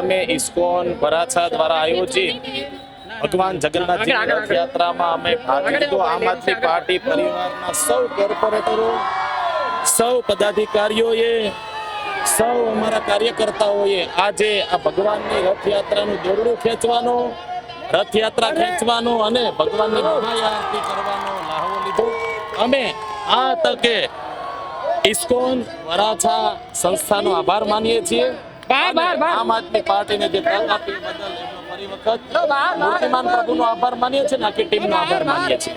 અમે ઇસ્કોન વરાછા દ્વારા આયોજિત ભગવાન જગન્નાથજીની રથયાત્રામાં અમે ભાગ લીધો. આમ આદમી પાર્ટી પરિવારના સૌ કોર્પોરેટરો, સૌ પદાધિકારીઓએ, સૌ અમારા કાર્યકર્તાઓએ આજે આ ભગવાનની રથયાત્રાનું દોરડું ખેંચવાનો, રથયાત્રા ખેંચવાનો અને ભગવાનની મહાઆરતી કરવાનો લાહવો લીધો. અમે આ તકે ઇસ્કોન વરાછા સંસ્થાનો આભાર માનીએ છીએ. આમ આદમી પાર્ટીને જે તક આપી બદલ એમનો ફરી વખત મૂર્તિમાન પ્રભુનો આભાર માનીએ છીએ, આખી ટીમનો આભાર માનીએ છીએ.